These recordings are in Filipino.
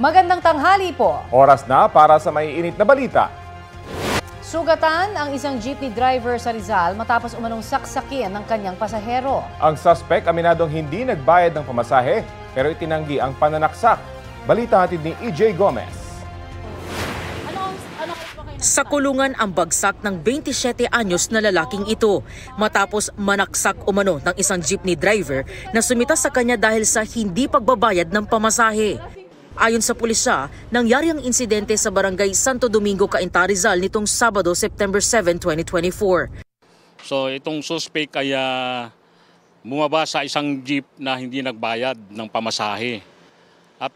Magandang tanghali po. Oras na para sa maiinit na balita. Sugatan ang isang jeepney driver sa Rizal matapos umanong saksakin ng kanyang pasahero. Ang suspect aminadong hindi nagbayad ng pamasahe pero itinanggi ang pananaksak. Balita hatid ni EJ Gomez. Sa kulungan ang bagsak ng 27 anyos na lalaking ito matapos manaksak umano ng isang jeepney driver na sumita sa kanya dahil sa hindi pagbabayad ng pamasahe. Ayon sa pulisya, nangyari ang insidente sa barangay Santo Domingo, Cainta, Rizal nitong Sabado, September 7, 2024. So itong suspect ay bumaba sa isang jeep na hindi nagbayad ng pamasahe. At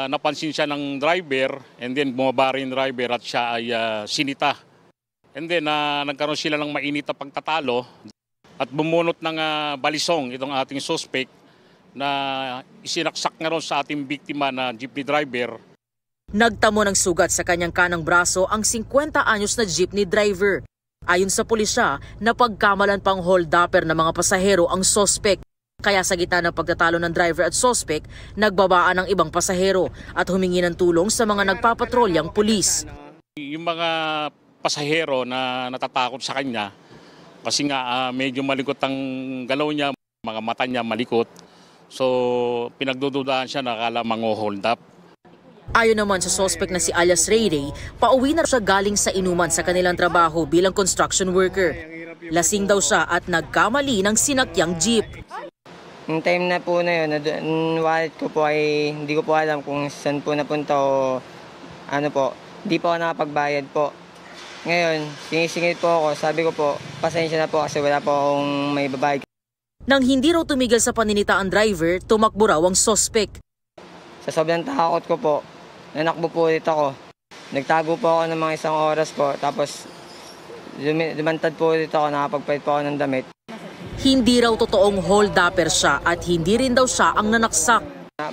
napansin siya ng driver and then bumaba rin yung driver at siya ay sinita. And then nagkaroon sila ng mainit na pagtatalo at bumunot ng balisong itong ating suspect na isinaksak nga ron sa ating biktima na jeepney driver. Nagtamo ng sugat sa kanyang kanang braso ang 50 anyos na jeepney driver. Ayon sa pulisya, napagkamalan pang hold-upper ng mga pasahero ang suspect. Kaya sa gitna ng pagtatalo ng driver at suspect, nagbabaan ng ibang pasahero at humingi ng tulong sa mga nagpapatrolyang pulis. Yung mga pasahero na natatakot sa kanya, kasi nga medyo malikot ang galaw niya, mga mata niya malikot. So pinagdududahan siya na akala mang-hold up. Ayon naman sa suspect na si alias Ray Ray, pauwi na siya galing sa inuman sa kanilang trabaho bilang construction worker. Lasing daw siya at nagkamali ng sinakyang jeep. Yung time na po na yun, wallet ko po ay hindi ko po alam kung saan po napunta o ano po. Hindi po ako nakapagbayad po. Ngayon, sinisingit po ako. Sabi ko po, pasensya na po kasi wala po akong may babayad. Nang hindi raw tumigil sa paninita ang driver, tumakbo raw ang suspect. Sa sobrang takot ko po, nanakbo po ulit ako. Nagtago po ako ng mga isang oras po. Tapos lumantad po ulit ako, nakapagpalit po ako ng damit. Hindi raw totoong hold-upper siya at hindi rin daw siya ang nanaksak.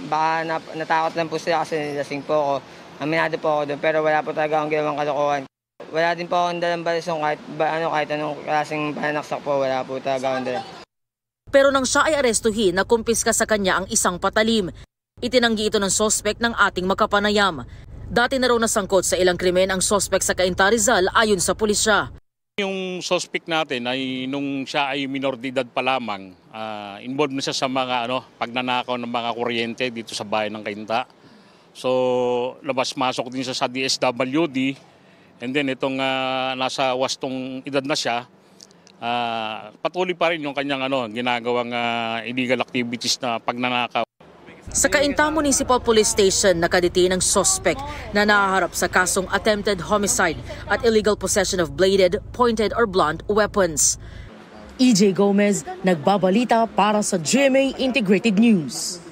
Baka natakot lang po sila kasi nilasing po ako. Aminado po ako doon pero wala po talaga akong ginawang kalokohan. Wala din po akong dalang balisong kahit anong klaseng pananaksak po, wala po talaga akong dalang. Pero nang siya ay arestuhin, nakumpiska sa kanya ang isang patalim. Itinanggi ito ng suspect ng ating makapanayam. Dati na raw nasangkot sa ilang krimen ang suspect sa Cainta, Rizal ayon sa pulisya. Yung suspect natin ay nung siya ay minor de edad pa lamang, involved na siya sa mga pagnanakaw ng mga kuryente dito sa bayan ng Cainta. So labas-masok din siya sa DSWD and then itong nasa wastong edad na siya, patuloy pa rin yung kanyang ginagawang illegal activities na pagnanakaw. Sa Cainta Municipal Police Station, nakaditin ang suspect na nahaharap sa kasong attempted homicide at illegal possession of bladed, pointed or blunt weapons. EJ Gomez, nagbabalita para sa GMA Integrated News.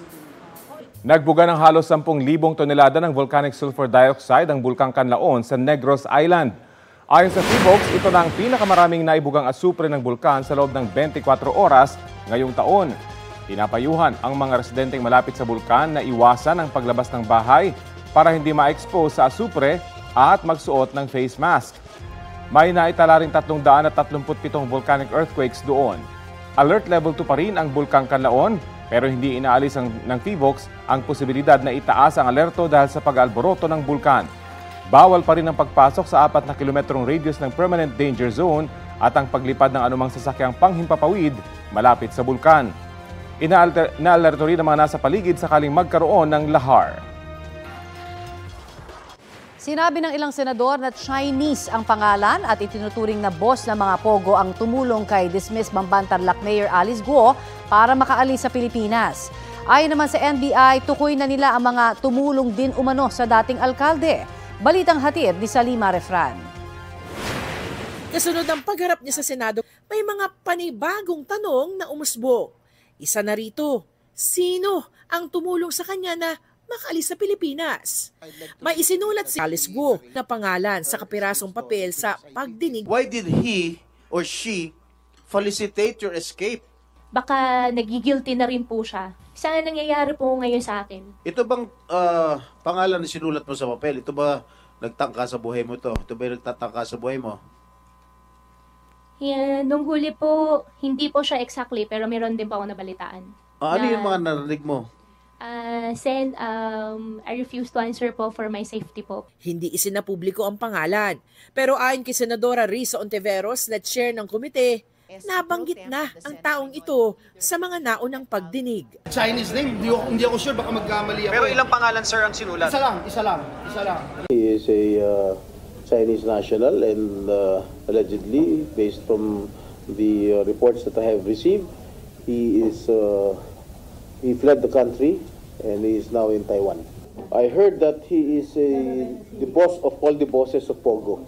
Nagbuga ng halos 10,000 tonelada ng volcanic sulfur dioxide ang Bulkang Canlaon sa Negros Island. Ayon sa PHIVOLCS, ito na ang pinakamaraming naibugang asupre ng bulkan sa loob ng 24 oras ngayong taon. Pinapayuhan ang mga residenteng malapit sa bulkan na iwasan ang paglabas ng bahay para hindi ma-expose sa asupre at magsuot ng face mask. May naitala ring 337 volcanic earthquakes doon. Alert level 2 pa rin ang Bulkang Canlaon pero hindi inaalis ng PHIVOLCS ang posibilidad na itaas ang alerto dahil sa pag-alboroto ng bulkan. Bawal pa rin ang pagpasok sa 4 na kilometrong radius ng permanent danger zone at ang paglipad ng anumang sasakyang panghimpapawid malapit sa bulkan. Inaalerto rin ang mga nasa paligid sakaling magkaroon ng lahar. Sinabi ng ilang senador na Chinese ang pangalan at itinuturing na boss ng mga pogo ang tumulong kay dismissed Bambantarlac Mayor Alice Guo para makaalis sa Pilipinas. Ayon naman sa NBI, tukoy na nila ang mga tumulong din umano sa dating alkalde. Balitang hatid ni Salima Refran. Kasunod ng pagharap niya sa Senado, may mga panibagong tanong na umusbong. Isa na rito, sino ang tumulong sa kanya na makaalis sa Pilipinas? May isinulat si Alice Guo na pangalan sa kapirasong papel sa pagdinig. Why did he or she felicitate your escape? Baka nagigilty na rin po siya. Isa nga nangyayari po ngayon sa akin. Ito bang pangalan na sinulat mo sa papel? Ito ba nagtangka sa buhay mo to? Ito ba yung nagtatangka sa buhay mo? Yeah, nung huli po, hindi po siya exactly, pero meron din po ako nabalitaan. Ano yung mga narinig mo? Sen, I refuse to answer po for my safety po. Hindi isinapubliko ang pangalan. Pero ayon kay Senadora Risa Ontiveros na chair ng komite, nabanggit na ang taong ito sa mga naunang pagdinig. Chinese name, hindi ako sure, baka magkamali ako. Pero ilang pangalan, sir, ang sinulat? Isa lang. He is a Chinese national and allegedly, based from the reports that I have received, he fled the country and he is now in Taiwan. I heard that he is the boss of all the bosses of Pogo.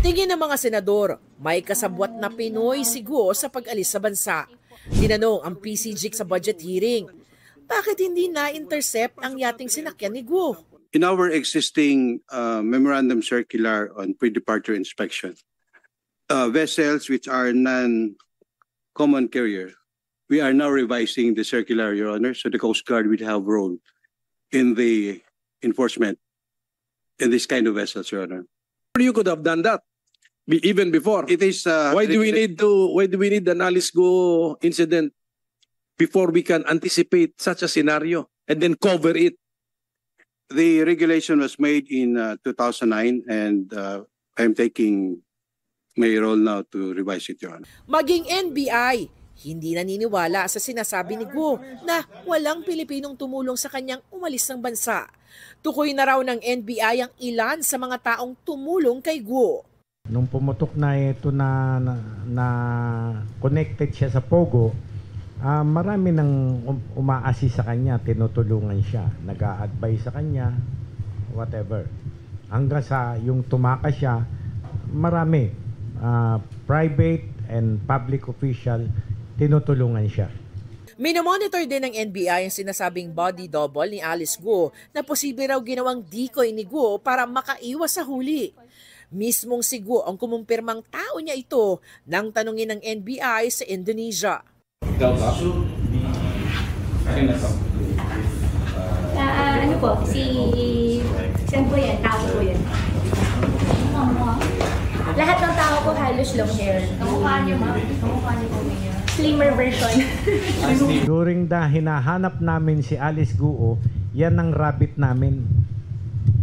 Tingin ng mga senador, may kasabwat na Pinoy si Guo sa pag-alis sa bansa. Tinanong ang PCGIC sa budget hearing, bakit hindi na-intercept ang yating sinakyan ni Guo? In our existing memorandum circular on pre-departure inspection, vessels which are non-common carrier, we are now revising the circular, Your Honor, so the Coast Guard will have role in the enforcement in this kind of vessels, Your Honor. You could have done that even before. It is. Why do we need an Alice Go incident before we can anticipate such a scenario and then cover it? The regulation was made in 2009, and I'm taking my role now to revise it, Your Honor. Maging NBI, hindi naniniwala sa sinasabi ni Guo na walang Pilipinong tumulong sa kanyang umalis ng bansa. Tukoy na raw ng NBI ang ilan sa mga taong tumulong kay Guo. Nung pumutok na ito na connected siya sa Pogo, marami nang umaasist sa kanya, tinutulungan siya, nag-a-advise sa kanya, whatever. Hanggang sa yung tumakas siya, marami, private and public official, tinutulungan siya. Minomonitor din ng NBI ang sinasabing body double ni Alice Guo na posible raw ginawang decoy ni Guo para makaiwas sa huli. Mismong si Guo ang kumumpirmang tao niya ito nang tanungin ng NBI sa Indonesia. Ano po? Saan po yan? Tao po yan? Lahat ng tao po halos long hair. Kamukha niyo, ma'am. Kamukha niyo po niya. Slimmer version. During hinahanap namin si Alice Guo, yan ang rabbit namin.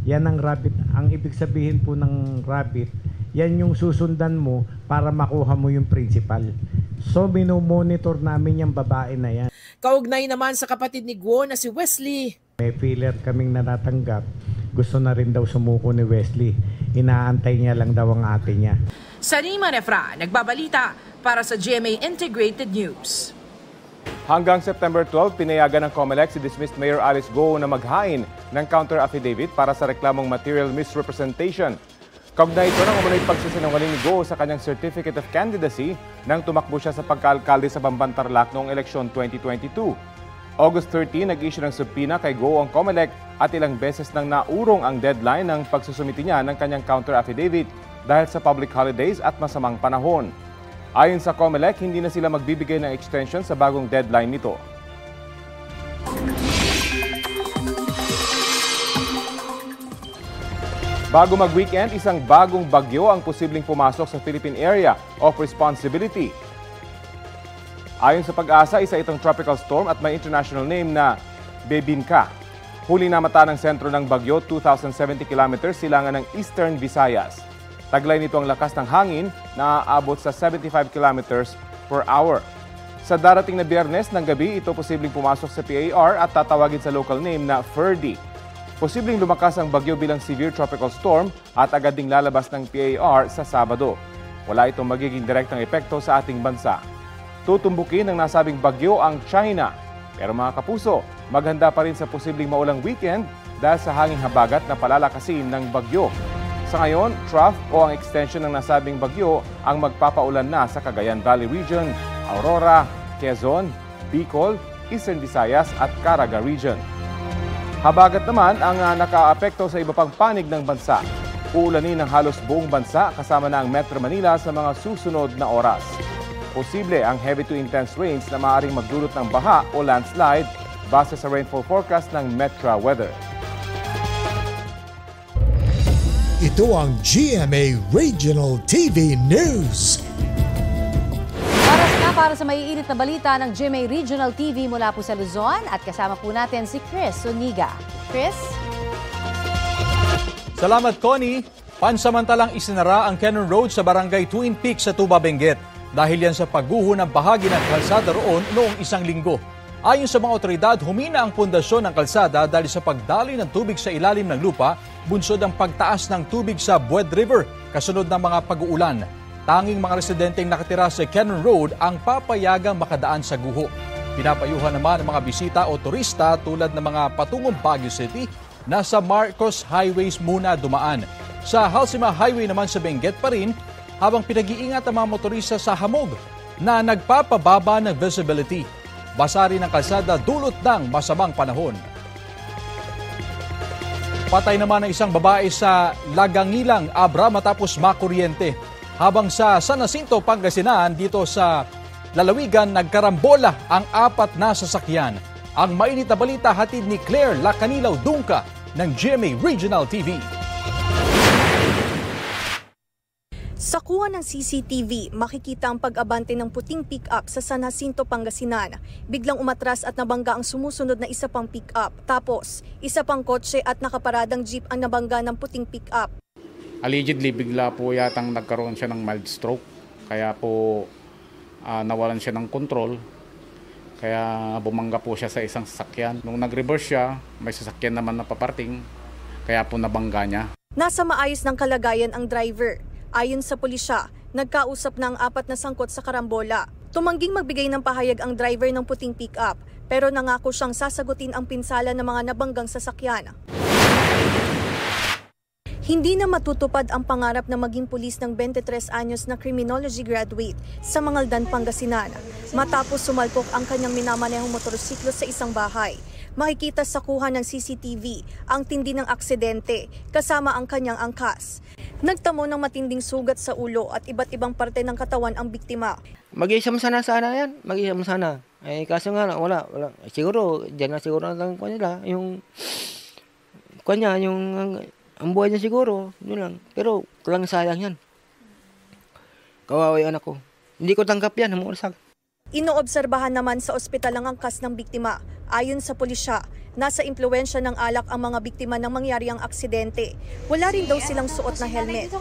Yan ang rabbit. Ang ibig sabihin po ng rabbit, yan yung susundan mo para makuha mo yung principal. So, minomonitor namin yung babae na yan. Kaugnay naman sa kapatid ni Guo na si Wesley. May filler kaming natatanggap. Gusto na rin daw sumuko ni Wesley. Inaantay niya lang daw ang ate niya. Sarima Nefra, nagbabalita para sa GMA Integrated News. Hanggang September 12, pinayagan ng COMELEC si dismissed Mayor Alice Go na maghain ng counter affidavit para sa reklamong material misrepresentation. Kaugnay ito ng umunoy pagsisinungaling ni Go sa kanyang Certificate of Candidacy nang tumakbo siya sa pagkaalkalde sa Bamban Tarlac noong eleksyon 2022. August 13, nag-issue ng subpoena kay Go ang COMELEC at ilang beses nang naurong ang deadline ng pagsusumiti niya ng kanyang counter affidavit dahil sa public holidays at masamang panahon. Ayon sa COMELEC, hindi na sila magbibigay ng extension sa bagong deadline nito. Bago mag-weekend, isang bagong bagyo ang posibleng pumasok sa Philippine Area of Responsibility. Ayon sa Pag-asa, isa itong tropical storm at may international name na Bebinka. Huli na mata ng sentro ng bagyo, 2,070 kilometers silangan ng Eastern Visayas. Taglay nito ang lakas ng hangin na aabot sa 75 kilometers per hour. Sa darating na Biyernes ng gabi, ito posibleng pumasok sa PAR at tatawagin sa local name na Ferdy. Posibleng lumakas ang bagyo bilang severe tropical storm at agad ding lalabas ng PAR sa Sabado. Wala itong magiging direktang epekto sa ating bansa. Tutumbukin ng nasabing bagyo ang China. Pero mga kapuso, maghanda pa rin sa posibleng maulang weekend dahil sa hanging habagat na palalakasin ng bagyo. Sa ngayon, trough o ang extension ng nasabing bagyo ang magpapaulan na sa Cagayan Valley Region, Aurora, Quezon, Bicol, Eastern Visayas at Caraga Region. Habagat naman ang nakaapekto sa iba pang panig ng bansa. Uulanin ng halos buong bansa kasama na ang Metro Manila sa mga susunod na oras. Posible ang heavy to intense rains na maaaring magdulot ng baha o landslide base sa rainfall forecast ng Metra Weather. Ito ang GMA Regional TV News. Para sa para sa maiinit na balita ng GMA Regional TV mula po sa Luzon at kasama po natin si Chris Zuniga. Chris? Salamat, Connie. Pansamantalang isinara ang Cannon Road sa Barangay Twin Peaks sa Tuba, Benguet dahil yan sa pagguho ng bahagi ng kalsada roon noong isang linggo. Ayon sa mga otoridad, humina ang pundasyon ng kalsada dahil sa pagdaloy ng tubig sa ilalim ng lupa, bunsod ang pagtaas ng tubig sa Bued River kasunod ng mga pag-uulan. Tanging mga residenteng nakatira sa Cannon Road ang papayagang makadaan sa guho. Pinapayuhan naman ang mga bisita o turista tulad ng mga patungong Baguio City na sa Marcos Highways muna dumaan. Sa Halsima Highway naman sa Benguet pa rin, habang pinag-iingat ang mga motorista sa hamog na nagpapababa ng visibility. Basa rin ang kalsada dulot ng masamang panahon. Patay naman ang isang babae sa Lagangilang, Abra matapos makuryente. Habang sa San Jacinto, Pangasinan, dito sa lalawigan, nagkarambola ang 4 na sasakyan. Ang mainit na balita hatid ni Claire Lacanilaw Dungka ng GMA Regional TV. Sa kuha ng CCTV, makikita ang pag-abante ng puting pick-up sa San Jacinto, Pangasinan. Biglang umatras at nabangga ang sumusunod na isa pang pick-up. Tapos, isa pang kotse at nakaparadang jeep ang nabangga ng puting pick-up. Allegedly, bigla po yatang nagkaroon siya ng mild stroke. Kaya po nawalan siya ng control. Kaya bumangga po siya sa isang sasakyan. Nung nag-reverse siya, may sasakyan naman na paparting. Kaya po nabangga niya. Nasa maayos ng kalagayan ang driver. Ayon sa pulisya, nagkausap na ang 4 na sangkot sa karambola. Tumangging magbigay ng pahayag ang driver ng puting pick-up, pero nangako siyang sasagutin ang pinsala ng mga nabanggang sasakyan. Hindi na matutupad ang pangarap na maging pulis ng 23 anyos na criminology graduate sa Mangaldan, Pangasinan. Matapos sumalpok ang kanyang minamanehong motorsiklo sa isang bahay. Makikita sa kuha ng CCTV ang tindi ng aksidente kasama ang kanyang angkas. Nagtamo ng matinding sugat sa ulo at iba't ibang parte ng katawan ang biktima. Mag-iisam sana yan. Mag-iisam sana. Kaso nga wala. Siguro, dyan na siguro ang kanila. Yung kanya, ang buhay niya siguro. Yun lang. Pero lang sayang yan. Kawawa yung anak ko. Hindi ko tanggap yan. Inoobserbahan naman sa ospital ang angkas ng biktima. Ayon sa pulisya, nasa impluwensya ng alak ang mga biktima ng mangyariang aksidente. Wala rin daw silang suot na helmet.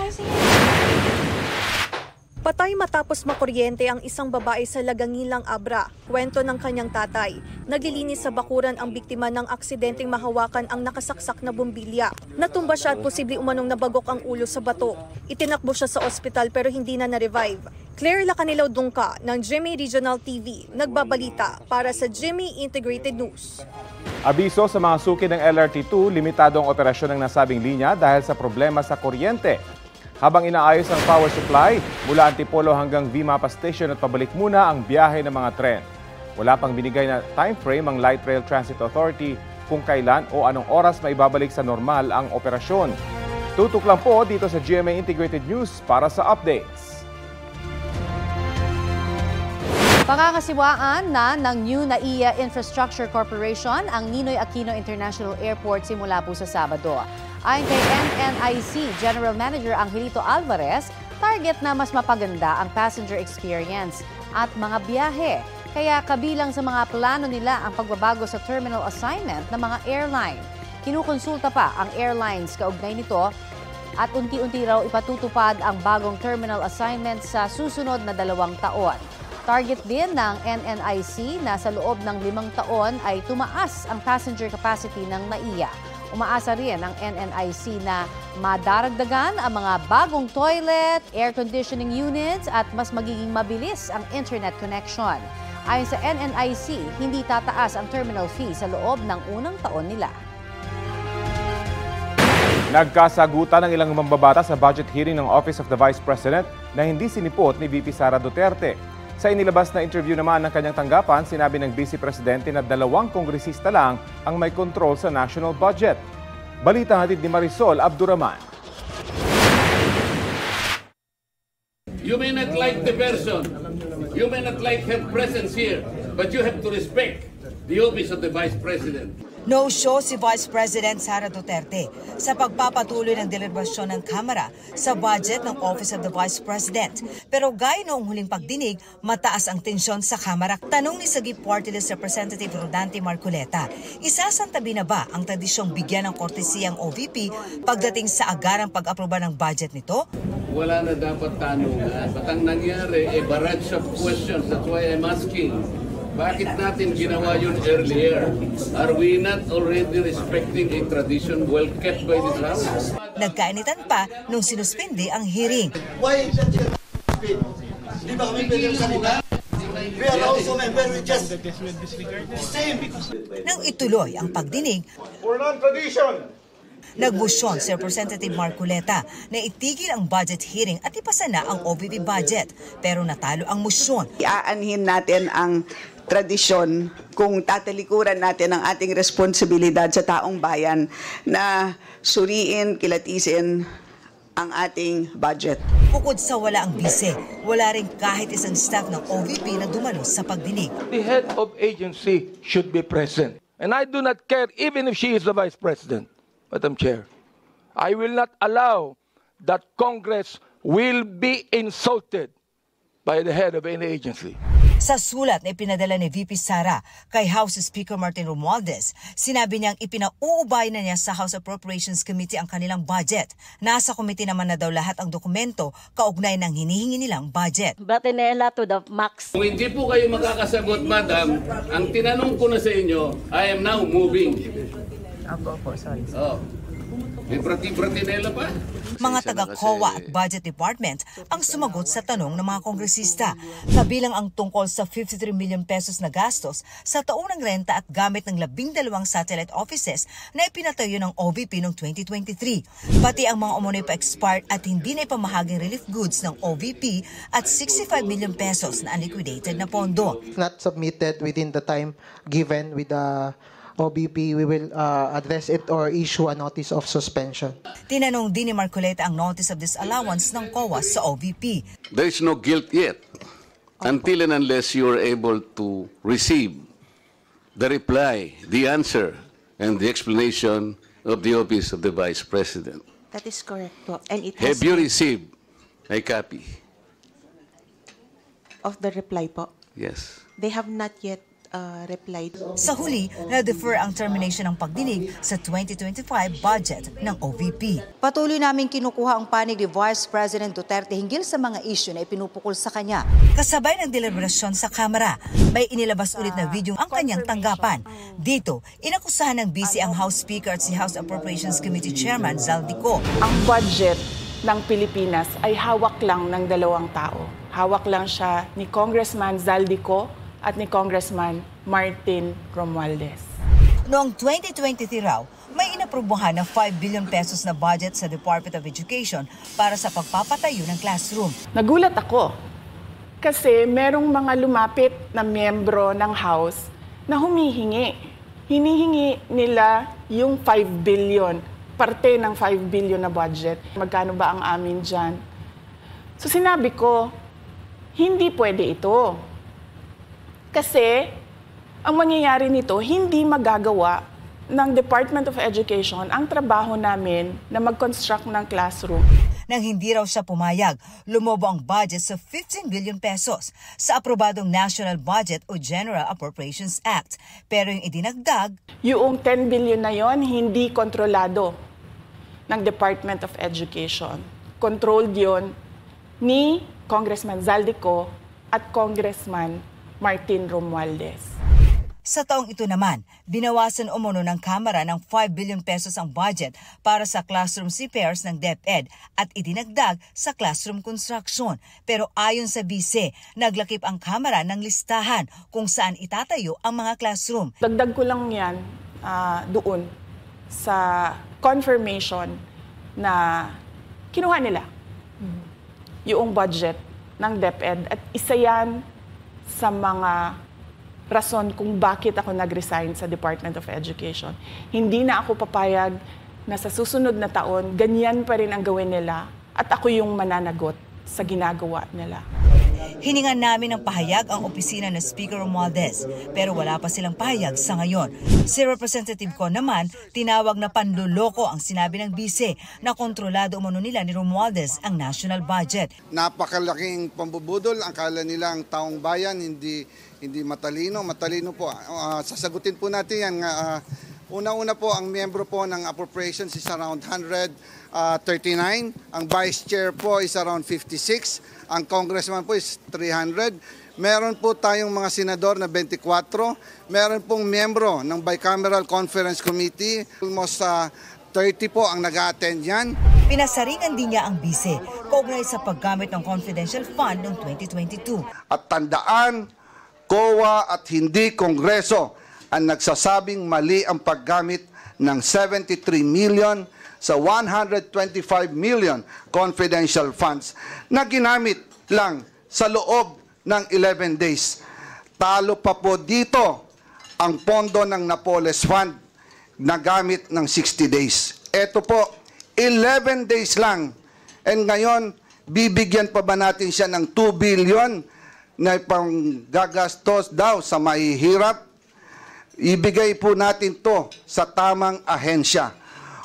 Patay matapos makuryente ang isang babae sa Lagangilang, Abra. Kwento ng kanyang tatay. Naglilinis sa bakuran ang biktima ng aksidenteng mahawakan ang nakasaksak na bumbilya. Natumba siya at posible umanong nabagok ang ulo sa bato. Itinakbo siya sa ospital pero hindi na na-revive. Claire Lacanilaw Dungka ng GMA Regional TV, nagbabalita para sa GMA Integrated News. Abiso sa mga suki ng LRT2, limitado ang operasyon ng nasabing linya dahil sa problema sa kuryente. Habang inaayos ang power supply, mula Antipolo hanggang V-Mapa Station at pabalik muna ang biyahe ng mga tren. Wala pang binigay na time frame ang Light Rail Transit Authority kung kailan o anong oras maibabalik sa normal ang operasyon. Tutok lang po dito sa GMA Integrated News para sa updates. Pangangasiwaan na ng New NAIA Infrastructure Corporation ang Ninoy Aquino International Airport simula po sa Sabado. Ayon kay NNIC General Manager Angelito Alvarez, target na mas mapaganda ang passenger experience at mga biyahe. Kaya kabilang sa mga plano nila ang pagbabago sa terminal assignment ng mga airline. Kinukonsulta pa ang airlines kaugnay nito at unti-unti raw ipatutupad ang bagong terminal assignment sa susunod na 2 taon. Target din ng NNIC na sa loob ng 5 taon ay tumaas ang passenger capacity ng NAIA. Umaasa rin ang NNIC na madaragdagan ang mga bagong toilet, air conditioning units at mas magiging mabilis ang internet connection. Ayon sa NNIC, hindi tataas ang terminal fee sa loob ng unang taon nila. Nagkasagutan ng ilang mambabata sa budget hearing ng Office of the Vice President na hindi sinipot ni VP Sara Duterte. Sa inilabas na interview naman ng kanyang tanggapan, sinabi ng Vice Presidente na 2 kongresista lang ang may control sa national budget. Balita hatid ni Marisol Abduraman. You may not like the person, you may not like her presence here, but you have to respect the office of the Vice President. No-show si Vice President Sara Duterte sa pagpapatuloy ng deliberasyon ng Kamara sa budget ng Office of the Vice President. Pero gaya noong huling pagdinig, mataas ang tensyon sa Kamara. Tanong ni Sagip Party List Representative Rodante Marcoleta, isasantabi na ba ang tradisyong bigyan ng kortesiya ang OVP pagdating sa agarang pag-aproba ng budget nito? Wala na dapat tanungan. Ba't ang nangyari, barrage of questions. That's why I'm asking. Bakit natin ginawa yun earlier? Are we not already respecting a tradition well kept by this House? Nagkainitan pa nung sinuspindi ang hearing. Why is that suspend? Di ba kami pwede salita? We are also members, we just same. Nang ituloy ang pagdinig, For non-tradition. nagmusyon si Representative Marcoleta na itigil ang budget hearing at ipasa na ang OVP budget. Pero natalo ang musyon. Iaanhin natin ang tradisyon kung tatalikuran natin ang ating responsibilidad sa taong bayan na suriin, kilatisin ang ating budget. Bukod sa wala ang bise, wala rin kahit isang staff ng OVP na dumalo sa pagdinig. The head of agency should be present. And I do not care even if she is the Vice President, Madam Chair. I will not allow that Congress will be insulted by the head of any agency. Sa sulat na ipinadala ni VP Sara kay House Speaker Martin Romualdez, sinabi niyang ipinauubay na niya sa House Appropriations Committee ang kanilang budget. Nasa committee naman na daw lahat ang dokumento kaugnay ng hinihingi nilang budget. Batinela to the max. Kung hindi po kayo makakasagot, Madam, ang tinanong ko na sa inyo, I am now moving. Sorry. Oh. May pratinela pa. Mga taga-COA at Budget Department ang sumagot sa tanong ng mga kongresista. Kabilang ang tungkol sa 53 million pesos na gastos sa taunang renta at gamit ng 12 satellite offices na ipinatayo ng OVP noong 2023. Pati ang mga umunoy pa-expired at hindi na ipamahaging relief goods ng OVP at 65 million pesos na unliquidated na pondo. Not submitted within the time given with the OBP, we will address it or issue a notice of suspension. Tinanong din ni Marcoleta ang notice of disallowance ng COA sa OVP. There is no guilt yet until and unless you are able to receive the reply, the answer, and the explanation of the Office of the Vice President. That is correct po. And it Have you received a copy? Of the reply po? Yes. They have not yet replied. Sa huli, na-defer ang termination ng pagdinig sa 2025 budget ng OVP. Patuloy namin kinukuha ang panig ni Vice President Duterte hinggil sa mga issue na ipinupukol sa kanya. Kasabay ng deliberasyon sa Kamara, may inilabas ulit na video ang kanyang tanggapan. Dito, inakusahan ng busy ang House Speaker at si House Appropriations Committee Chairman Zaldico. Ang budget ng Pilipinas ay hawak lang ng dalawang tao. Hawak lang siya ni Congressman Zaldico at ni Congressman Martin Romualdez. Noong 2023 raw, may inaprubuhan na 5 billion pesos na budget sa Department of Education para sa pagpapatayo ng classroom. Nagulat ako kasi merong mga lumapit na miyembro ng House na humihingi. Hinihingi nila yung 5 billion, parte ng 5 billion na budget. Magkano ba ang amin dyan? So sinabi ko, hindi pwede ito. Kasi ang mangyayari nito, hindi magagawa ng Department of Education ang trabaho namin na mag-construct ng classroom. Nang hindi raw siya pumayag, lumobo ang budget sa 15 billion pesos sa aprobadong National Budget o General Appropriations Act. Pero yung idinagdag, yung 10 billion na yon hindi kontrolado ng Department of Education. Controlled yon ni Congressman Zaldico at Congressman Martin Romualdez. Sa taong ito naman, binawasan umano ng Kamara ng 5 billion pesos ang budget para sa classroom repairs ng DepEd at idinagdag sa classroom construction. Pero ayon sa BICE, naglakip ang Kamara ng listahan kung saan itatayo ang mga classroom. Dagdag ko lang yan doon sa confirmation na kinuha nila yung budget ng DepEd at isa yan sa mga rason kung bakit ako nag-resign sa Department of Education. Hindi na ako papayag na sa susunod na taon, ganyan pa rin ang gawin nila at ako yung mananagot sa ginagawa nila. Hiningan namin ng pahayag ang opisina ng Speaker Romualdez, pero wala pa silang pahayag sa ngayon. Si Representative Con naman, tinawag na panluloko ang sinabi ng bise na kontrolado umano nila ni Romualdez ang national budget. Napakalaking pambubudol, ang kala nila ang taong bayan hindi matalino. Matalino po. Sasagutin po natin yan. Una-una po, ang miyembro po ng appropriations is around 139. Ang vice chair po is around 56. Ang congressman po is 300. Meron po tayong mga senador na 24. Meron pong miyembro ng Bicameral Conference Committee. Almost 30 po ang nag-a-attend yan. Pinasaringan din niya ang bise kaugnay sa paggamit ng confidential fund noong 2022. At tandaan, COA at hindi Kongreso ang nagsasabing mali ang paggamit ng 73 million sa 125 million confidential funds na ginamit lang sa loob ng 11 days. Talo pa po dito ang pondo ng Napoles Fund na gamit ng 60 days. Ito po, 11 days lang. And ngayon, bibigyan pa ba natin siya ng 2 billion na panggagastos daw sa mahihirap? Ibigay po natin to sa tamang ahensya.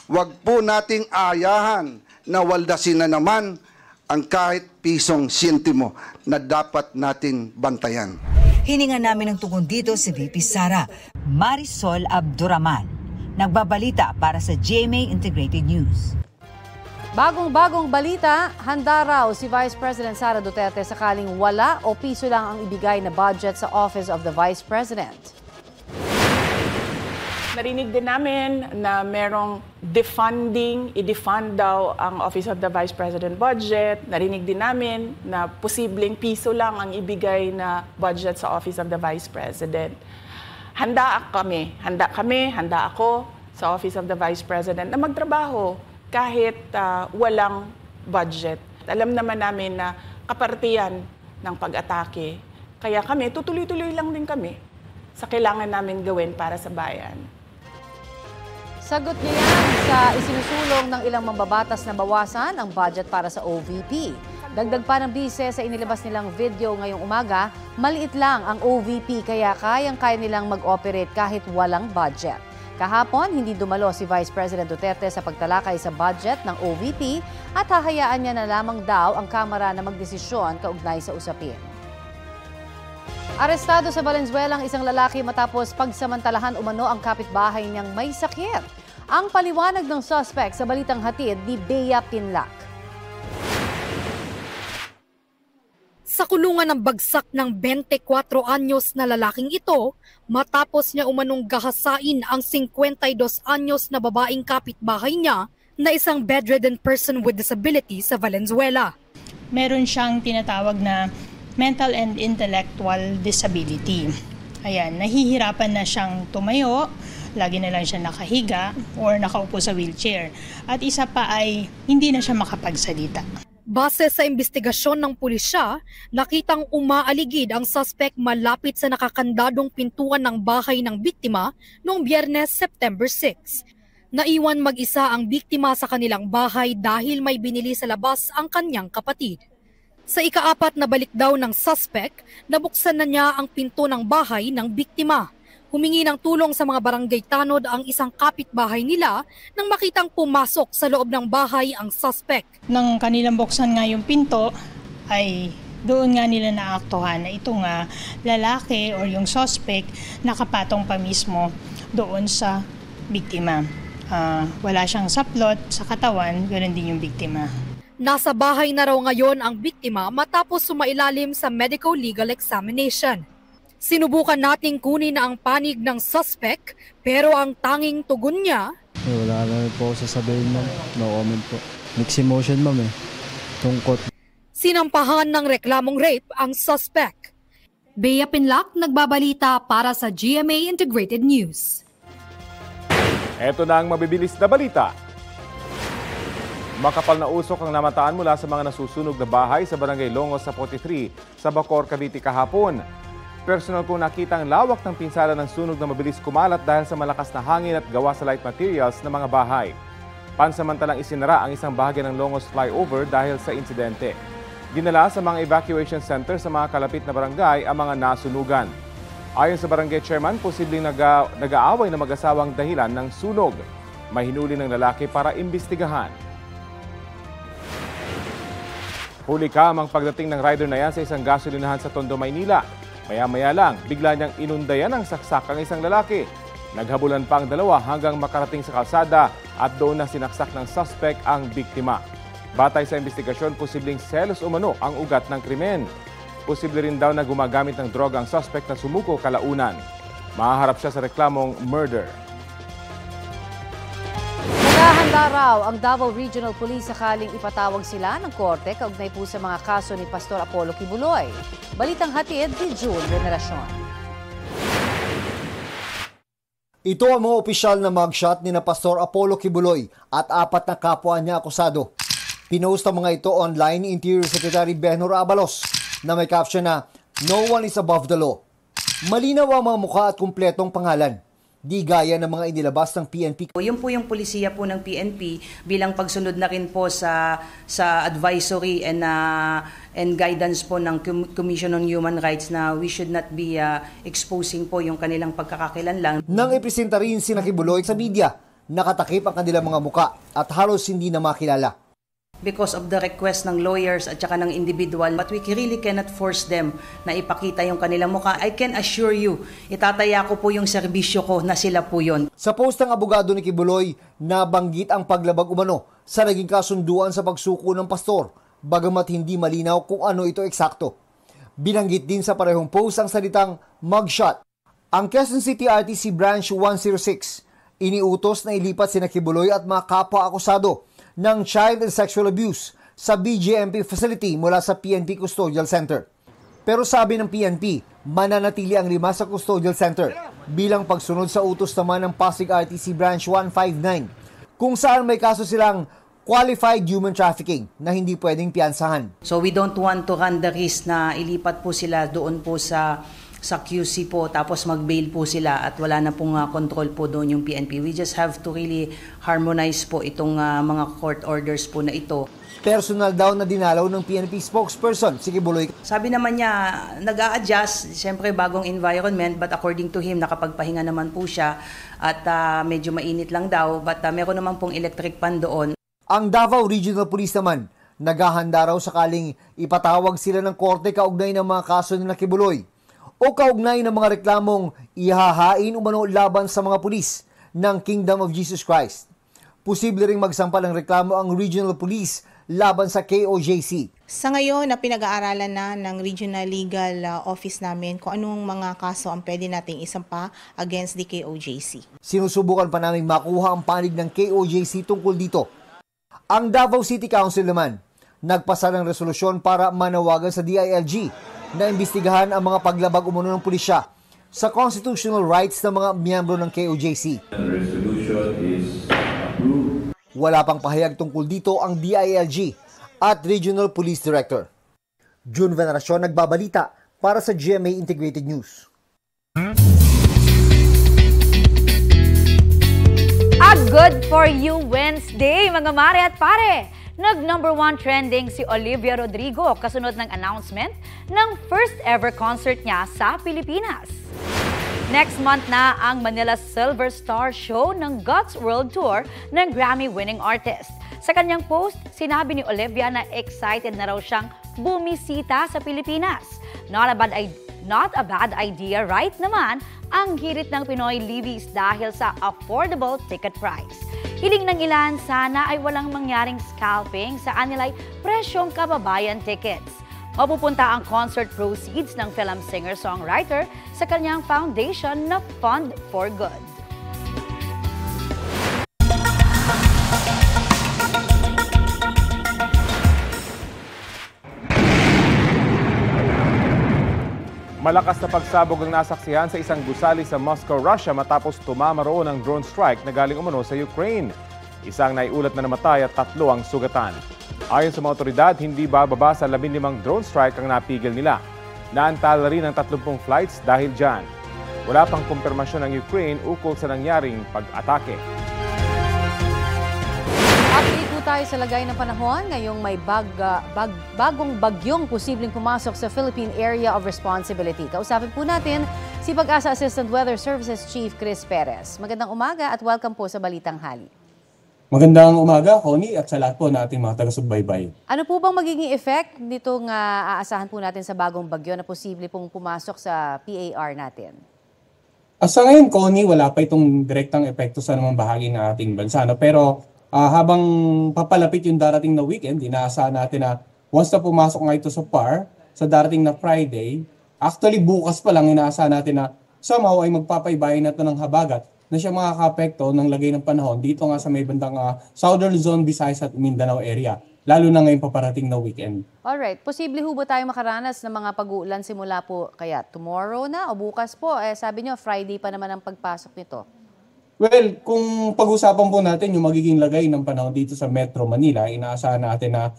Huwag po nating ayahan na waldasin na naman ang kahit pisong sintimo na dapat nating bantayan. Hiningan namin ng tugon dito si VP Sara. Marisol Abduraman, nagbabalita para sa GMA Integrated News. Bagong-bagong balita, handa raw si Vice President Sara Duterte sakaling wala o piso lang ang ibigay na budget sa Office of the Vice President. Narinig din namin na merong defunding, i-defund daw ang Office of the Vice President budget. Narinig din namin na posibleng piso lang ang ibigay na budget sa Office of the Vice President. Handa ako sa Office of the Vice President na magtrabaho kahit walang budget. Alam naman namin na kapartiyan ng pag-atake. Kaya kami, tutuloy-tuloy lang din kami sa kailangan namin gawin para sa bayan. Sagot niya yan sa isinusulong ng ilang mambabatas na bawasan ang budget para sa OVP. Dagdag pa ng bise sa inilabas nilang video ngayong umaga, maliit lang ang OVP kaya kayang-kaya nilang mag-operate kahit walang budget. Kahapon, hindi dumalo si Vice President Duterte sa pagtalakay sa budget ng OVP at hahayaan niya na lamang daw ang Kamara na magdesisyon kaugnay sa usapin. Arestado sa Valenzuela ang isang lalaki matapos pagsamantalahan umano ang kapitbahay niyang may sakit. Ang paliwanag ng suspect sa balitang hatid ni Bea Pinlac. Sa kulungan ng bagsak ng 24 anyos na lalaking ito, matapos niya umanong gahasain ang 52 anyos na babaeng kapitbahay niya na isang bedridden person with disability sa Valenzuela. Meron siyang tinatawag na mental and intellectual disability. Ayan, nahihirapan na siyang tumayo, lagi na lang siya nakahiga or nakaupo sa wheelchair. At isa pa ay hindi na siya makapagsalita. Base sa investigasyon ng pulisya, nakitang umaaligid ang suspect malapit sa nakakandadong pintuan ng bahay ng biktima noong Biyernes, September 6. Naiwan mag-isa ang biktima sa kanilang bahay dahil may binili sa labas ang kanyang kapatid. Sa ika-4 na balik daw ng suspect, nabuksan na niya ang pinto ng bahay ng biktima. Humingi ng tulong sa mga barangay tanod ang isang kapitbahay nila nang makitang pumasok sa loob ng bahay ang suspect. Nang kanilang buksan nga yung pinto, ay doon nga nila naaktuhan na itong lalaki or yung suspect nakapatong pa mismo doon sa biktima. Wala siyang saplot sa katawan, ganoon din yung biktima. Nasa bahay na raw ngayon ang biktima matapos sumailalim sa medical legal examination. Sinubukan nating kunin na ang panig ng suspect pero ang tanging tugon niya, wala na po ako sasabihin, ma'am. No comment po. Mixed emotion, ma'am, tungkot. Sinampahan ng reklamong rape ang suspect. Bea Pinlac, nagbabalita para sa GMA Integrated News. Ito na ang mabibilis na balita. Makapal na usok ang namataan mula sa mga nasusunog na bahay sa Barangay Longos sa 43 sa Bacoor, Cavite kahapon. Personal kong nakita ang lawak ng pinsala ng sunog na mabilis kumalat dahil sa malakas na hangin at gawa sa light materials ng mga bahay. Pansamantalang isinara ang isang bahagi ng Longos flyover dahil sa insidente. Dinala sa mga evacuation center sa mga kalapit na barangay ang mga nasunugan. Ayon sa barangay chairman, posibleng nag-aaway na mag-asawang dahilan ng sunog. May hinuli ng lalaki para imbestigahan. Huli kamang pagdating ng rider na yan sa isang gasolinahan sa Tondo, Maynila. Maya-maya lang, bigla niyang inundayan ng saksak ang isang lalaki. Naghabulan pa ang dalawa hanggang makarating sa kalsada at doon na sinaksak ng suspect ang biktima. Batay sa investigasyon, posibleng selos umano ang ugat ng krimen. Posible rin daw na gumagamit ng droga ang suspect na sumuko kalaunan. Mahaharap siya sa reklamong murder. Naghahanda raw ang Davao Regional Police sakaling ipatawag sila ng korte kaugnay po sa mga kaso ni Pastor Apollo Kibuloy. Balitang hatid ni June Veneracion. Ito ang mga opisyal na mugshot ni na Pastor Apollo Kibuloy at 4 na kapwa niya akusado. Pinost ang mga ito online ni Interior Secretary Benhur Abalos na may caption na "No one is above the law." Malinaw ang mga mukha at kumpletong pangalan. Di gaya ng mga inilabas ng PNP. Yun po yung polisiya po ng PNP bilang pagsunod na rin po sa advisory and guidance po ng Commission on Human Rights na we should not be exposing po yung kanilang pagkakakilanlan. Nang ipresenta rin si Kibuloy sa media, nakatakip ang kanilang mga muka at halos hindi na makilala. Because of the request ng lawyers at saka ng individual, but we really cannot force them na ipakita yung kanilang mukha. I can assure you, itataya ko po yung serbisyo ko na sila po yun. Sa post ng abogado ni Kibuloy, nabanggit ang paglabag umano sa naging kasunduan sa pagsuko ng pastor, bagamat hindi malinaw kung ano ito eksakto. Binanggit din sa parehong post ang salitang mugshot. Ang Quezon City RTC Branch 106, iniutos na ilipat sina Kibuloy at mga kapwa-akusado ng child and sexual abuse sa BJMP facility mula sa PNP Custodial Center. Pero sabi ng PNP, mananatili ang 5 sa Custodial Center bilang pagsunod sa utos naman ng Pasig RTC Branch 159 kung saan may kaso silang qualified human trafficking na hindi pwedeng piyansahan. So we don't want to run the risk na ilipat po sila doon po sa QC po tapos mag-bail po sila at wala na pong control po doon yung PNP. We just have to really harmonize po itong mga court orders po na ito. Personal daw na dinalaw ng PNP spokesperson si Kibuloy. Sabi naman niya, nag-a-adjust, siyempre bagong environment, but according to him, nakapagpahinga naman po siya at medyo mainit lang daw, but meron naman pong electric pan doon. Ang Davao Regional Police naman, naghahanda raw sakaling ipatawag sila ng korte kaugnay ng mga kaso ni Kibuloy o kaugnay ng mga reklamong ihahain umano laban sa mga pulis ng Kingdom of Jesus Christ. Posible ring magsampal ng reklamo ang Regional Police laban sa KOJC. Sa ngayon, na pinag-aaralan na ng Regional Legal Office namin kung anong mga kaso ang pwede nating isampa against the KOJC. Sinusubukan pa namin makuha ang panig ng KOJC tungkol dito. Ang Davao City Council naman, nagpasa ng resolusyon para manawagan sa DILG na imbestigahan ang mga paglabag umano ng pulisya sa constitutional rights ng mga miyembro ng KOJC. Wala pang pahayag tungkol dito ang DILG at Regional Police Director. June Veneracion nagbabalita para sa GMA Integrated News. A good for you Wednesday, mga mare at pare! Nag-number 1 trending si Olivia Rodrigo kasunod ng announcement ng first ever concert niya sa Pilipinas. Next month na ang Manila Silver Star Show ng Guts World Tour ng Grammy-winning artist. Sa kanyang post, sinabi ni Olivia na excited na raw siyang bumisita sa Pilipinas. Not a bad idea, right naman ang hirit ng Pinoy Livis dahil sa affordable ticket price. Hiling ng ilan, sana ay walang mangyaring scalping sa anilay presyong kababayan tickets. Mapupunta ang concert proceeds ng film singer-songwriter sa kanyang foundation na Fund for Good. Malakas na pagsabog ang nasaksihan sa isang gusali sa Moscow, Russia matapos tumama roon ang drone strike na galing umano sa Ukraine. Isang naiulat na namatay at 3 ang sugatan. Ayon sa mga otoridad, hindi bababa sa 15 drone strike ang napigil nila. Naantala rin ang 30 flights dahil dyan. Wala pang kumpirmasyon ng Ukraine ukol sa nangyaring pag-atake. At tayo sa lagay ng panahon. Ngayong may bagong bagyong posibleng pumasok sa Philippine Area of Responsibility. Kausapin po natin si Pag-asa Assistant Weather Services Chief Chris Perez. Magandang umaga at welcome po sa Balitang Hali. Magandang umaga, Connie, at sa lahat po nating mga taga-subaybay. Ano po bang magiging effect nitong aasahan po natin sa bagong bagyo na posible pong pumasok sa PAR natin? Sa ngayon, Connie, wala pa itong direktang epekto sa namang bahagi ng ating bansa. No? Pero habang papalapit yung darating na weekend, inaasahan natin na once na pumasok nga ito sa PAR, sa darating na Friday, actually bukas pa lang inaasahan natin na somehow ay magpapaibayin na ito ng habagat na siya makaka-apekto ng lagay ng panahon dito nga sa may bandang Southern Luzon, Visayas at Mindanao area. Lalo na ngayon paparating na weekend. Alright, posible ho ba tayo makaranas ng mga pag-uulan simula po kaya tomorrow na o bukas po? Sabi nyo, Friday pa naman ang pagpasok nito. Well, kung pag-usapan po natin yung magiging lagay ng panahon dito sa Metro Manila, inaasahan natin na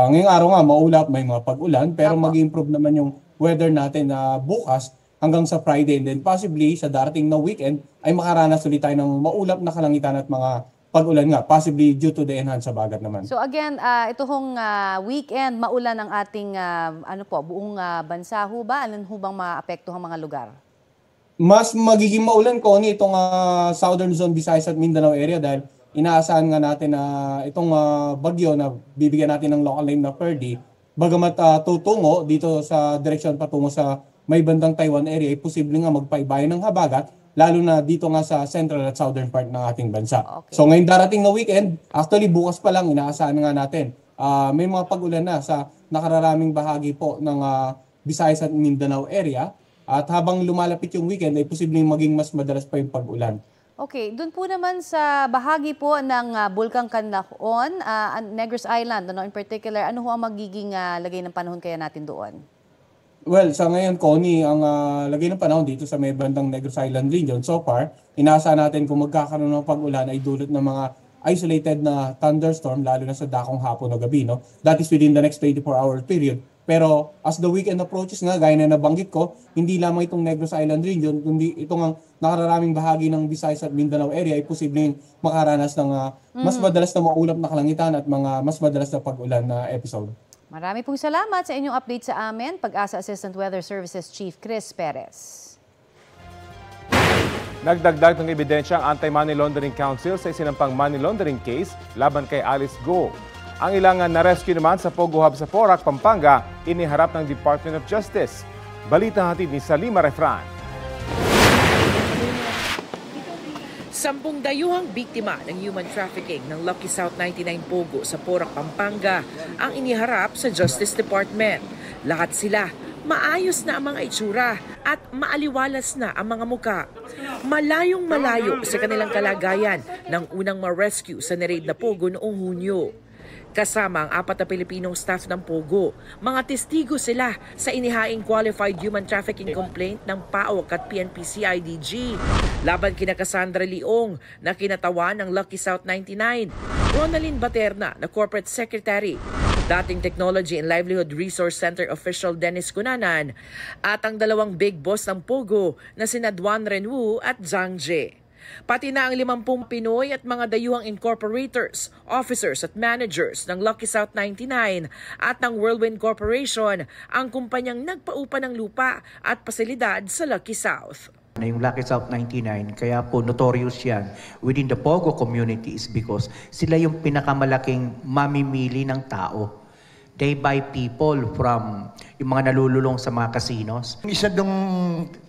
ngayong araw nga maulap, may mga pag-ulan, pero mag-improve naman yung weather natin na bukas hanggang sa Friday. And then possibly sa darating na weekend ay makaranas ulit tayo ng maulap na kalangitan at mga pag-ulan nga, possibly due to the enhanced habagat naman. So again, ito hong weekend, maulan ang ating buong bansa ho ba? Alin ho bang maapektuhang mga lugar? Mas magiging maulan, Connie, itong Southern Luzon, Visayas at Mindanao area dahil inaasahan nga natin na itong bagyo na bibigyan natin ng local name na Ferdy, bagamat tutungo dito sa direksyon patungo sa may bandang Taiwan area, ay posible nga magpaibayan ng habagat, lalo na dito nga sa central at southern part ng ating bansa. Okay. So ngayon darating na weekend, actually bukas pa lang inaasahan nga natin, may mga pag-ulan na sa nakararaming bahagi po ng Visayas at Mindanao area. At habang lumalapit yung weekend, ay posibleng maging mas madalas pa yung pag-ulan. Okay, doon po naman sa bahagi po ng Bulkang Kanlaon, Negros Island, in particular, ano ho ang magiging lagay ng panahon kaya natin doon? Well, sa ngayon, Connie, ang lagay ng panahon dito sa may bandang Negros Island region, so far, inaasahan natin kung magkakaroon ng pag-ulan ay dulot ng mga isolated na thunderstorm, lalo na sa dakong hapon o gabi. No? That is within the next 24-hour period. Pero as the weekend approaches nga, gaya na nabanggit ko, hindi lamang itong Negros Island region, kundi itong ang nakararaming bahagi ng Visayas at Mindanao area ay posibleng makaranas ng mas madalas na maulap na kalangitan at mga mas madalas na pag-ulan na episode. Marami pong salamat sa inyong update sa amin, Pag-asa Assistant Weather Services Chief Chris Perez. Nagdagdag ng ebidensya ang Anti-Money Laundering Council sa isinampang money laundering case laban kay Alice Guo. Ang ilang na-rescue naman sa Pogo Hub sa Porac, Pampanga, iniharap ng Department of Justice. Balita hatid ni Salima Refran. 10 dayuhang biktima ng human trafficking ng Lucky South 99 Pogo sa Porac, Pampanga ang iniharap sa Justice Department. Lahat sila maayos na ang mga itsura at maaliwalas na ang mga muka. Malayong malayo sa kanilang kalagayan nang unang ma-rescue sa na-raid na Pogo noong Hunyo. Kasama ang 4 na Pilipinong staff ng Pogo. Mga testigo sila sa inihaing qualified human trafficking complaint ng PAOK at PNP-CIDG laban kina Cassandra Leong na kinatawan ng Lucky South 99, Ronaldin Baterna na Corporate Secretary, dating Technology and Livelihood Resource Center official Dennis Cunanan at ang 2 big boss ng Pogo na sina Duan Renwu at Zhang Jie. Pati na ang 50 Pinoy at mga dayuhang incorporators, officers at managers ng Lucky South 99 at ng Whirlwind Corporation, ang kumpanyang nagpaupa ng lupa at pasilidad sa Lucky South. Yung Lucky South 99, kaya po notorious yan within the Pogo community is because sila yung pinakamalaking mamimili ng tao. They buy people from yung mga nalululong sa mga casinos. Isa dong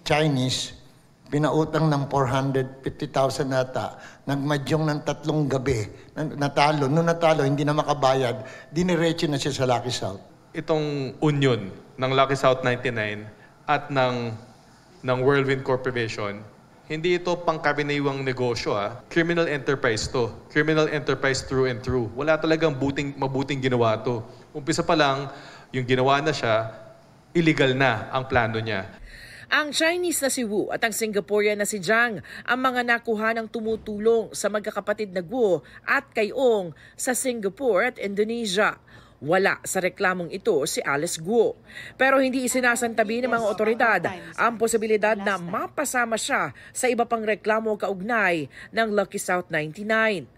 Chinese, pinautang ng 450,000 nata, nagmadyong ng 3 gabi, natalo. Noong natalo, hindi na makabayad, diniretso na siya sa Lucky South. Itong union ng Lucky South 99 at ng Whirlwind Corporation, hindi ito pangkaraniwang negosyo. Criminal enterprise to. Criminal enterprise through and through. Wala talagang mabuting ginawa to. Umpisa pa lang, yung ginawa na siya, illegal na ang plano niya. Ang Chinese na si Wu at ang Singaporean na si Zhang ang mga nakuha ng tumutulong sa magkakapatid na Guo at kay Ong sa Singapore at Indonesia. Wala sa reklamong ito si Alice Guo. Pero hindi isinasantabi ng mga otoridad ang posibilidad na mapasama siya sa iba pang reklamo kaugnay ng Lucky South 99.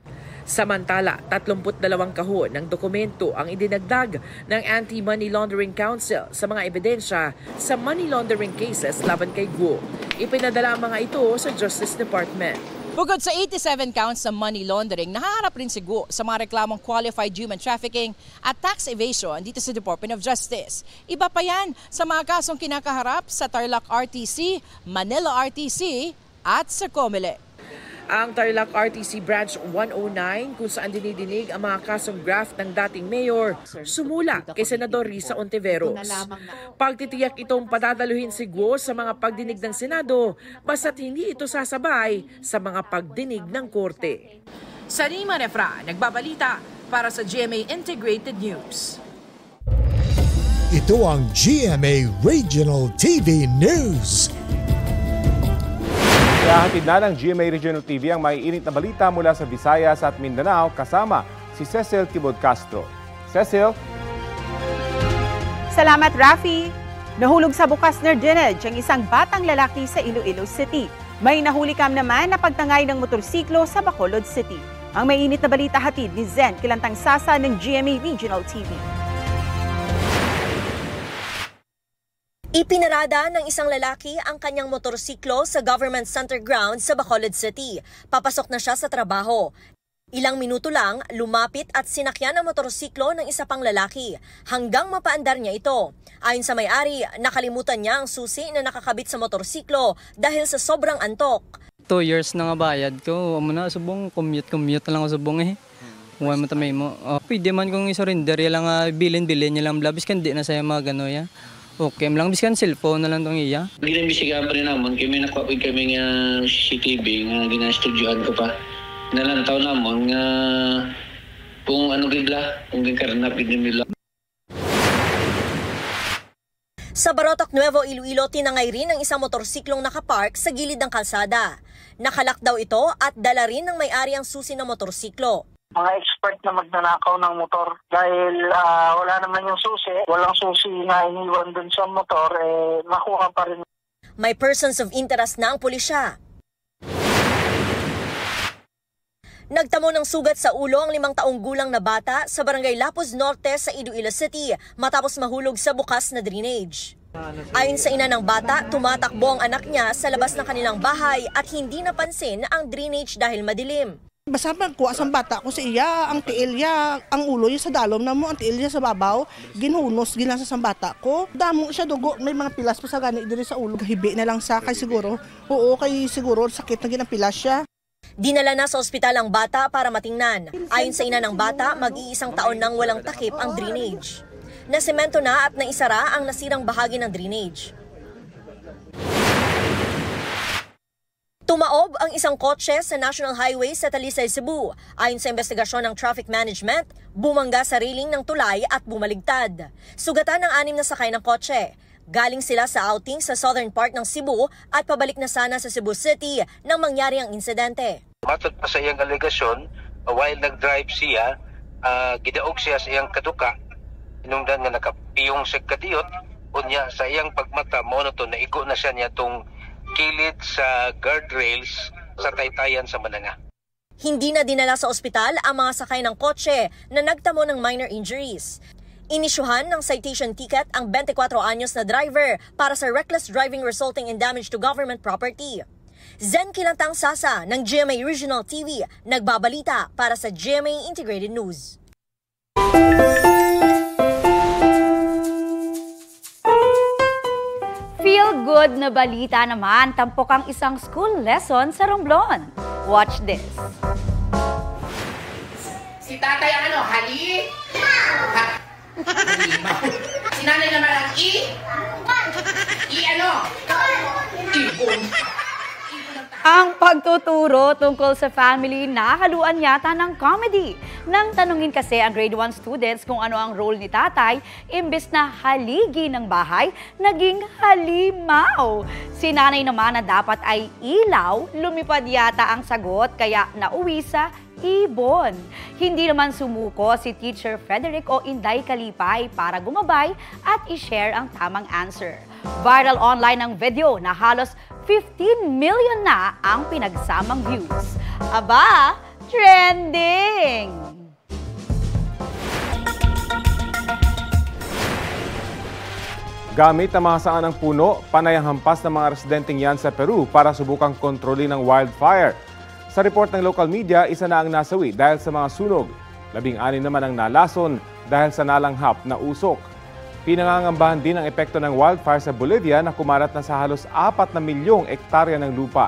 Samantala, 32 kahon ng dokumento ang idinagdag ng Anti-Money Laundering Council sa mga ebidensya sa money laundering cases laban kay Guo. Ipinadala ang mga ito sa Justice Department. Bukod sa 87 counts sa money laundering, nahaharap rin si Guo sa mga reklamong qualified human trafficking at tax evasion dito sa Department of Justice. Iba pa yan sa mga kasong kinakaharap sa Tarlac RTC, Manila RTC at sa Comelec. Ang Tarlac RTC Branch 109 kung saan dinidinig ang mga kasong graft ng dating mayor, sumula kay Senador Risa Ontiveros. Pagtitiyak itong padadaluhin si Guo sa mga pagdinig ng Senado basta't hindi ito sasabay sa mga pagdinig ng Korte. Sarima Refra, nagbabalita para sa GMA Integrated News. Ito ang GMA Regional TV News. Ihahatid na ng GMA Regional TV ang maiinit na balita mula sa Visayas at Mindanao kasama si Cecil Kibod Castro. Cecil? Salamat, Rafi. Nahulog sa bukas na drainage ang isang batang lalaki sa Iloilo City. May nahulikam naman na pagtangay ng motorsiklo sa Bacolod City. Ang maiinit na balita hatid ni Zen Kilantang Sasa ng GMA Regional TV. Ipinarada ng isang lalaki ang kanyang motorsiklo sa Government Center Ground sa Bacolod City. Papasok na siya sa trabaho. Ilang minuto lang, lumapit at sinakyan ang motorsiklo ng isa pang lalaki hanggang mapaandar niya ito. Ayon sa may-ari, nakalimutan niya ang susi na nakakabit sa motorsiklo dahil sa sobrang antok. 2 years na nga bayad ko. Muna subong commute na lang ako subong eh. Huwag mo tamay mo. Pwede man kong isurrender, lang bilin niya lang labis kandi na sa'yo mga gano'n ya. Okay, lang biskan cellphone na lang itong iya. Ginambisigahan pa rin naman, kami nakuha kami nga CCTV, nga ginastudyohan ko pa. Nalantaw naman nga kung ano gigla, kung gikarnapin nila. Sa Barotac, Nuevo Iloilo, tinangay rin ang isang motorsiklong nakapark sa gilid ng kalsada. Nakalak daw ito at dala rin ng may-ari ang susi ng motorsiklo. Mga expert na magnanakaw ng motor dahil wala naman yung susi, walang susi na iniwan dun sa motor, makuha pa rin. May persons of interest na ang pulisya. Nagtamo ng sugat sa ulo ang 5 taong gulang na bata sa Barangay Lapuz Norte sa Iloilo City matapos mahulog sa bukas na drainage. Ayon sa ina ng bata, tumatakbo ang anak niya sa labas ng kanilang bahay at hindi napansin ang drainage dahil madilim. Basta magkuha sa bata ko sa iya, ang tiil niya, ang ulo niya sa dalom na mo, ang tiil niya sa babaw, ginhunos, ginasa sa bata ko. Damo siya dugo, may mga pilas pa sa gani diri sa ulo. Hibi na lang sa kay siguro. Oo, kay siguro sakit na ginapilas siya. Dinala na sa ospital ang bata para matingnan. Ayon sa ina ng bata, mag-iisang taon nang walang takip ang drainage. Nasemento na at naisara ang nasirang bahagi ng drainage. Tumaob ang isang kotse sa National Highway sa Talisay, Cebu. Ayon sa investigasyon ng Traffic Management, bumangga sa railing ng tulay at bumaligtad. Sugatan ng 6 na sakay ng kotse. Galing sila sa outing sa southern part ng Cebu at pabalik na sana sa Cebu City nang mangyari ang insidente. Matod pa sa iyang alegasyon, while nag-drive siya, gidaog siya sa iyang kaduka. Inungdan nga nakapiyong sa kadiyot, unya sa iyang pagmata, monoton na igo na siya niya itong kilid sa guardrails sa taytayan sa Mananga. Hindi na dinala sa ospital ang mga sakay ng kotse na nagtamo ng minor injuries. Inisyuhan ng citation ticket ang 24 anyos na driver para sa reckless driving resulting in damage to government property. Zen Kilantang Sasa ng GMA Regional TV, nagbabalita para sa GMA Integrated News. Feel-good na balita naman, tampok ang isang school lesson sa Romblon. Watch this. Si tatay ang hali? Si nanay naman ang ibon. Ang pagtuturo tungkol sa family nakaluan yata ng comedy. Nang tanungin kasi ang grade 1 students kung ano ang role ni tatay, imbes na haligi ng bahay, naging halimaw. Si nanay naman na dapat ay ilaw, lumipad yata ang sagot kaya nauwi sa ibon. Hindi naman sumuko si Teacher Frederick o Inday Kalipay para gumabay at i-share ang tamang answer. Viral online ang video na halos 15 million na ang pinagsamang views. Aba, Trending! Gamit ang mga saan ng puno, panay ang hampas ng mga residenteng yan sa Peru para subukang kontrolin ng wildfire. Sa report ng local media, isa na ang nasawi dahil sa mga sunog. 16 naman ang nalason dahil sa nalanghap na usok. Pinangangambahan din ang epekto ng wildfire sa Bolivia na kumarat na sa halos 4 na milyong ektarya ng lupa.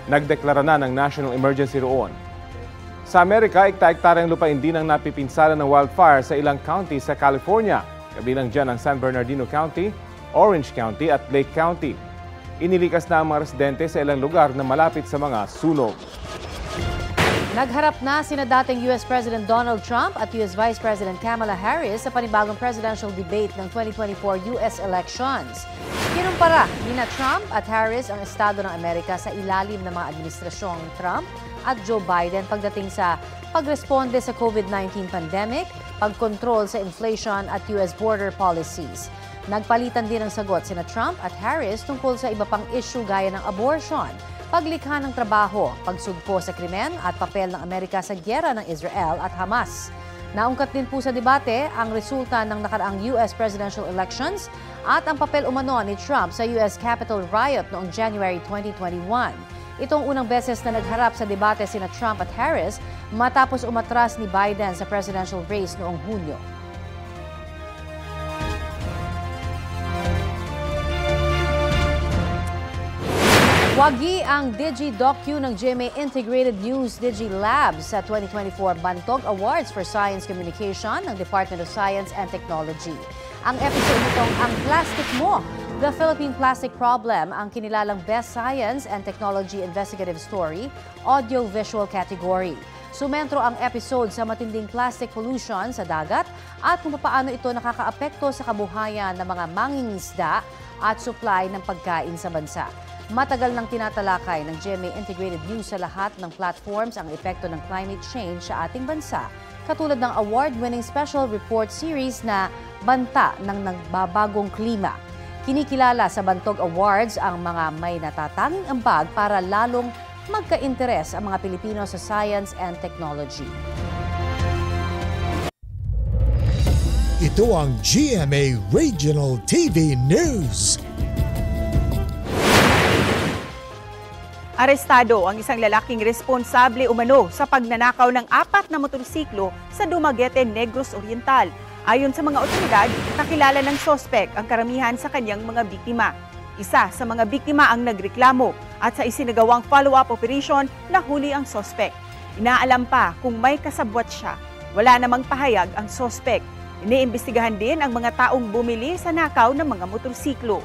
Nagdeklara na ng national emergency roon. Sa Amerika, ekta-ektaryang lupain din ang napipinsala ng wildfire sa ilang counties sa California. Kabilang dyan ang San Bernardino County, Orange County at Lake County. Inilikas na ang mga residente sa ilang lugar na malapit sa mga sunog. Nagharap na sina dating US President Donald Trump at US Vice President Kamala Harris sa panibagong presidential debate ng 2024 US elections. Kinumpara nina Trump at Harris ang estado ng Amerika sa ilalim ng mga administrasyong Trump at Joe Biden pagdating sa pagresponde sa COVID-19 pandemic, pagkontrol sa inflation at US border policies. Nagpalitan din ng sagot sina Trump at Harris tungkol sa iba pang issue gaya ng abortion, paglikha ng trabaho, pagsugpo sa krimen at papel ng Amerika sa gyera ng Israel at Hamas. Naungkat din po sa debate ang resulta ng nakaraang US presidential elections at ang papel umano ni Trump sa US Capitol riot noong January 2021. Itong unang beses na nagharap sa debate sina Trump at Harris matapos umatras ni Biden sa presidential race noong Hunyo. Wagi ang Digi-Docu ng GMA Integrated News Digi Labs sa 2024 Bantog Awards for Science Communication ng Department of Science and Technology. Ang episode nitong Ang Plastic Mo, The Philippine Plastic Problem, ang kinilalang Best Science and Technology Investigative Story, Audio-Visual category. Sumentro ang episode sa matinding plastic pollution sa dagat at kung paano ito nakakaapekto sa kabuhayan ng mga mangingisda at supply ng pagkain sa bansa. Matagal nang tinatalakay ng GMA Integrated News sa lahat ng platforms ang epekto ng climate change sa ating bansa, katulad ng award-winning special report series na Banta ng Nagbabagong Klima. Kinikilala sa Bantog Awards ang mga may natatanging ambag para lalong magka-interes ang mga Pilipino sa science and technology. Ito ang GMA Regional TV News. Arestado ang isang lalaking responsable umano sa pagnanakaw ng 4 na motorsiklo sa Dumaguete, Negros Oriental. Ayon sa mga otoridad, kakilala ng sospek ang karamihan sa kanyang mga biktima. Isa sa mga biktima ang nagreklamo at sa isinagawang follow-up operation, nahuli ang sospek. Inaalam pa kung may kasabwat siya. Wala namang pahayag ang sospek. Iniimbestigahan din ang mga taong bumili sa nakaw ng mga motorsiklo.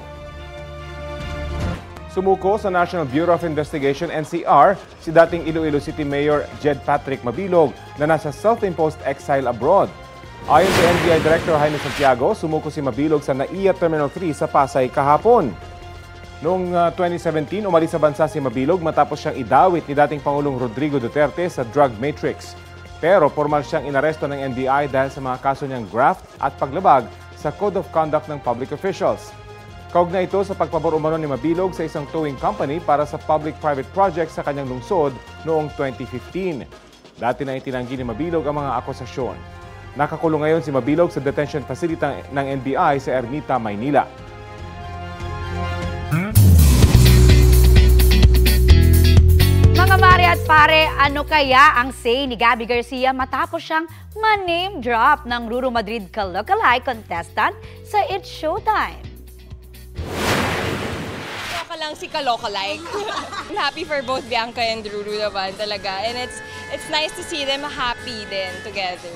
Sumuko sa National Bureau of Investigation NCR si dating Iloilo City Mayor Jed Patrick Mabilog na nasa self-imposed exile abroad. Ayon kay NBI Director Jaime Santiago, sumuko si Mabilog sa NAIA Terminal 3 sa Pasay kahapon. Noong 2017, umalis sa bansa si Mabilog matapos siyang idawit ni dating Pangulong Rodrigo Duterte sa drug matrix. Pero formal siyang inaresto ng NBI dahil sa mga kaso niyang graft at paglabag sa Code of Conduct ng Public Officials. Kaugnay ito sa pagpabor umano ni Mabilog sa isang towing company para sa public-private project sa kanyang lungsod noong 2015. Dati na itinanggi ni Mabilog ang mga akusasyon. Nakakulong ngayon si Mabilog sa detention facility ng NBI sa Ermita, Maynila. Mga mare at pare, ano kaya ang say ni Gabby Garcia matapos siyang ma-name drop ng Ruru Madrid ka-lookalike contestant sa It's Showtime? Lang si ka-lookalike. I'm happy for both Bianca and Ruru naman talaga. And it's nice to see them happy din together.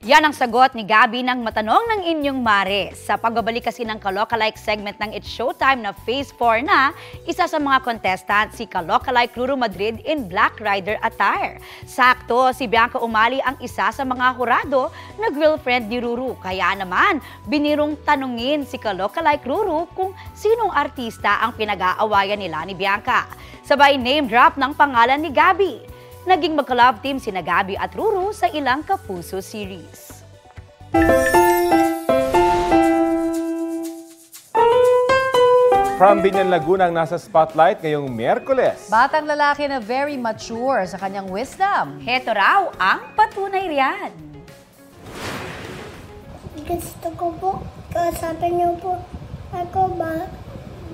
Yan ang sagot ni Gabby ng matanong ng inyong mare. Sa pagbabalik kasi ng ka-lookalike segment ng It's Showtime na Phase 4 na, isa sa mga contestant si ka-lookalike Ruru Madrid in Black Rider attire. Sakto, si Bianca Umali ang isa sa mga hurado na girlfriend ni Ruru. Kaya naman, binirong tanungin si ka-lookalike Ruru kung sinong artista ang pinag-aawayan nila ni Bianca. Sabay name drop ng pangalan ni Gabby. Naging magka-love team sina Gabby at Ruru sa ilang Kapuso series. From Binyan, Laguna ang nasa spotlight ngayong Miyerkules. Batang lalaki na very mature sa kanyang wisdom. Heto raw ang patunay riyan. Gusto ko po, kausapin niyo po ako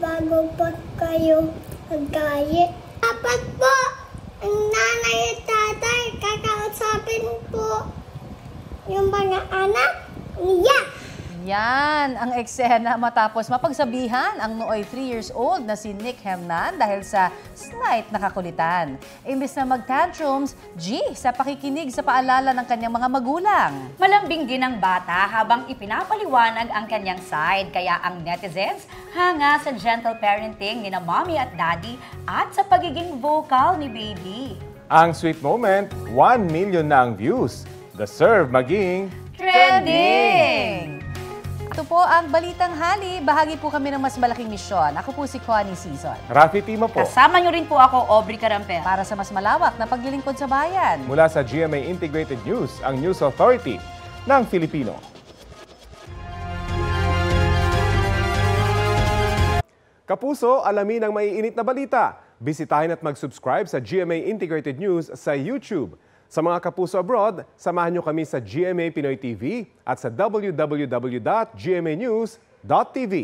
bago pa kayo magkayit. Dapat po, ang nanay at tatay, kakausapin po yung mga anak niya. Yan ang eksena matapos mapagsabihan ang nooy 3 years old na si Nick Hemnan dahil sa slight na kakulitan. Imbes na mag-tantrums, sa pakikinig sa paalala ng kanyang mga magulang. Malambing din ang bata habang ipinapaliwanag ang kanyang side, kaya ang netizens hanga sa gentle parenting ni na mommy at daddy at sa pagiging vocal ni baby. Ang sweet moment, 1 million na ang views. Deserve maging trending! Ito po ang Balitang Hali. Bahagi po kami ng mas malaking misyon. Ako po si Connie Season. Rafi Tima po. Kasama nyo rin po ako, Aubrey Carampel. Para sa mas malawak na paglilingkod sa bayan. Mula sa GMA Integrated News, ang News Authority ng Filipino. Kapuso, alamin ang maiinit na balita. Bisitahin at mag-subscribe sa GMA Integrated News sa YouTube. Sa mga kapuso abroad, samahan nyo kami sa GMA Pinoy TV at sa www.gmanews.tv.